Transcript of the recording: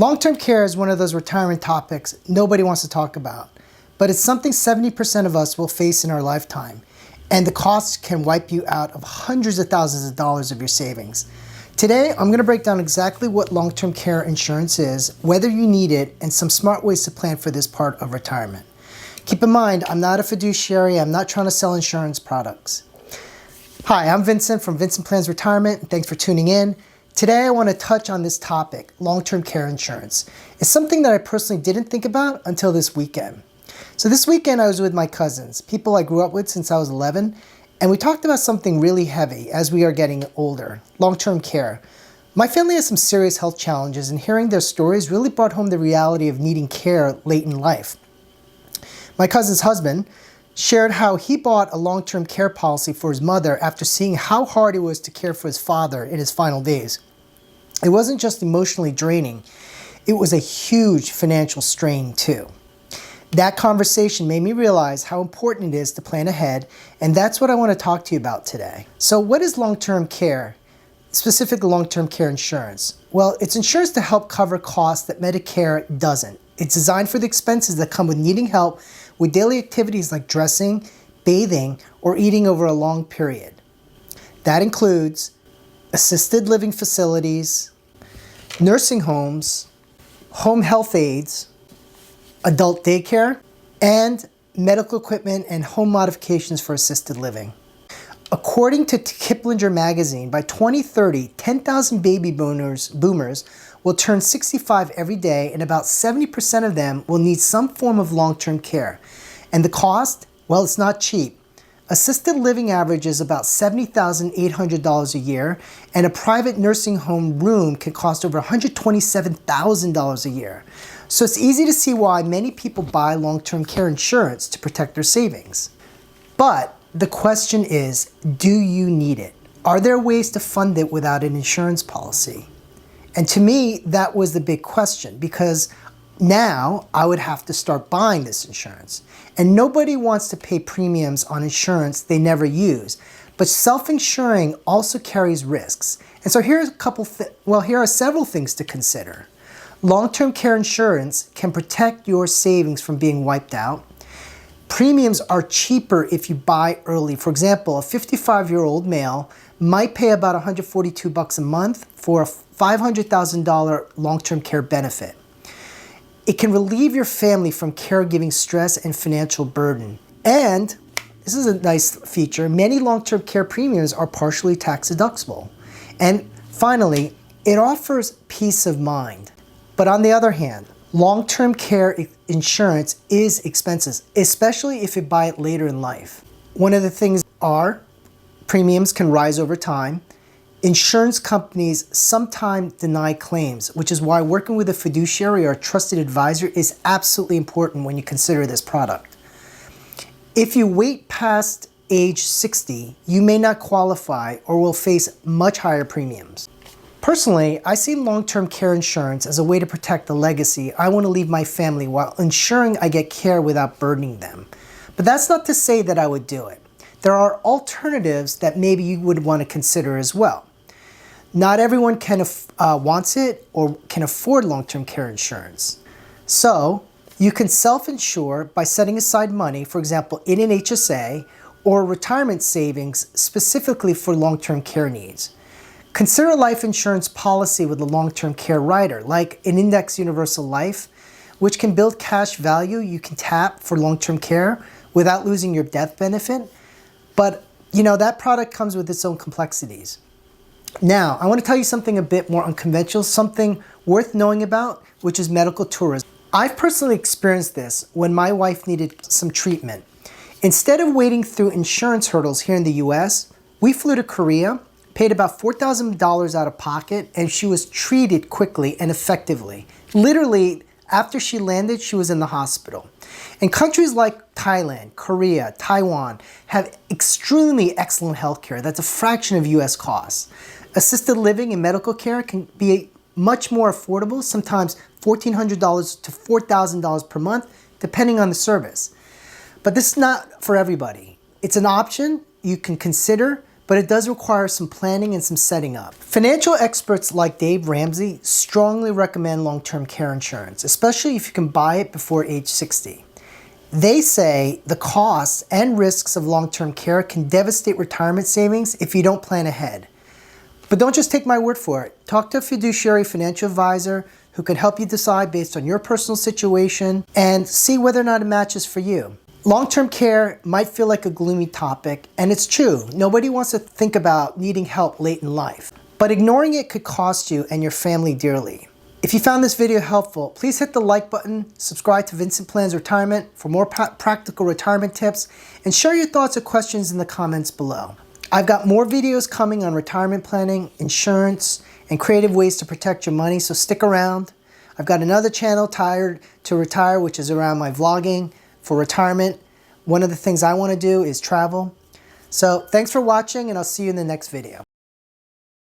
Long-term care is one of those retirement topics nobody wants to talk about, but it's something 70% of us will face in our lifetime, and the costs can wipe you out of hundreds of thousands of dollars of your savings. Today, I'm going to break down exactly what long-term care insurance is, whether you need it, and some smart ways to plan for this part of retirement. Keep in mind, I'm not a fiduciary. I'm not trying to sell insurance products. Hi, I'm Vincent from Vincent Plans Retirement, and thanks for tuning in. Today I want to touch on this topic, long-term care insurance. It's something that I personally didn't think about until this weekend. So this weekend I was with my cousins, people I grew up with since I was 11, and we talked about something really heavy as we are getting older, long-term care. My family has some serious health challenges, and hearing their stories really brought home the reality of needing care late in life. My cousin's husband shared how he bought a long-term care policy for his mother after seeing how hard it was to care for his father in his final days. It wasn't just emotionally draining, it was a huge financial strain too. That conversation made me realize how important it is to plan ahead, and that's what I want to talk to you about today. So what is long-term care? Specifically long-term care insurance? Well, it's insurance to help cover costs that Medicare doesn't. It's designed for the expenses that come with needing help with daily activities like dressing, bathing, or eating over a long period. That includes assisted living facilities, nursing homes, home health aides, adult daycare, and medical equipment and home modifications for assisted living. According to Kiplinger magazine, by 2030, 10,000 baby boomers will turn 65 every day, and about 70% of them will need some form of long-term care. And the cost? Well, it's not cheap. Assisted living average is about $70,800 a year, and a private nursing home room can cost over $127,000 a year. So it's easy to see why many people buy long-term care insurance to protect their savings. But the question is, do you need it? Are there ways to fund it without an insurance policy? And to me, that was the big question, because now I would have to start buying this insurance. And nobody wants to pay premiums on insurance they never use. But self-insuring also carries risks. And so here are several things to consider. Long-term care insurance can protect your savings from being wiped out. Premiums are cheaper if you buy early. For example, a 55-year-old male might pay about $142 a month for a $500,000 long-term care benefit. It can relieve your family from caregiving stress and financial burden. And this is a nice feature, many long-term care premiums are partially tax deductible. And finally, it offers peace of mind. But on the other hand, long-term care insurance is expensive, especially if you buy it later in life. One of the things are premiums can rise over time. Insurance companies sometimes deny claims, which is why working with a fiduciary or a trusted advisor is absolutely important when you consider this product. If you wait past age 60, you may not qualify or will face much higher premiums. Personally, I see long-term care insurance as a way to protect the legacy I want to leave my family while ensuring I get care without burdening them. But that's not to say that I would do it. There are alternatives that maybe you would want to consider as well. Not everyone wants it or can afford long-term care insurance. So you can self-insure by setting aside money, for example, in an HSA or retirement savings specifically for long-term care needs. Consider a life insurance policy with a long-term care rider, like an Index Universal Life, which can build cash value you can tap for long-term care without losing your death benefit. But that product comes with its own complexities. Now, I want to tell you something a bit more unconventional, something worth knowing about, which is medical tourism. I've personally experienced this when my wife needed some treatment. Instead of waiting through insurance hurdles here in the US, we flew to Korea, paid about $4,000 out of pocket, and she was treated quickly and effectively. Literally, after she landed, she was in the hospital. And countries like Thailand, Korea, Taiwan have extremely excellent healthcare that's a fraction of US costs. Assisted living and medical care can be much more affordable, sometimes $1,400 to $4,000 per month, depending on the service. But this is not for everybody. It's an option you can consider, but it does require some planning and some setting up. Financial experts like Dave Ramsey strongly recommend long-term care insurance, especially if you can buy it before age 60. They say the costs and risks of long-term care can devastate retirement savings if you don't plan ahead. But don't just take my word for it. Talk to a fiduciary financial advisor who can help you decide based on your personal situation and see whether or not it matches for you. Long-term care might feel like a gloomy topic, and it's true. Nobody wants to think about needing help late in life. But ignoring it could cost you and your family dearly. If you found this video helpful, please hit the like button, subscribe to Vincent Plans Retirement for more practical retirement tips, and share your thoughts or questions in the comments below. I've got more videos coming on retirement planning, insurance, and creative ways to protect your money, so stick around. I've got another channel, Tired to Retire, which is around my vlogging for retirement. One of the things I want to do is travel. So thanks for watching, and I'll see you in the next video.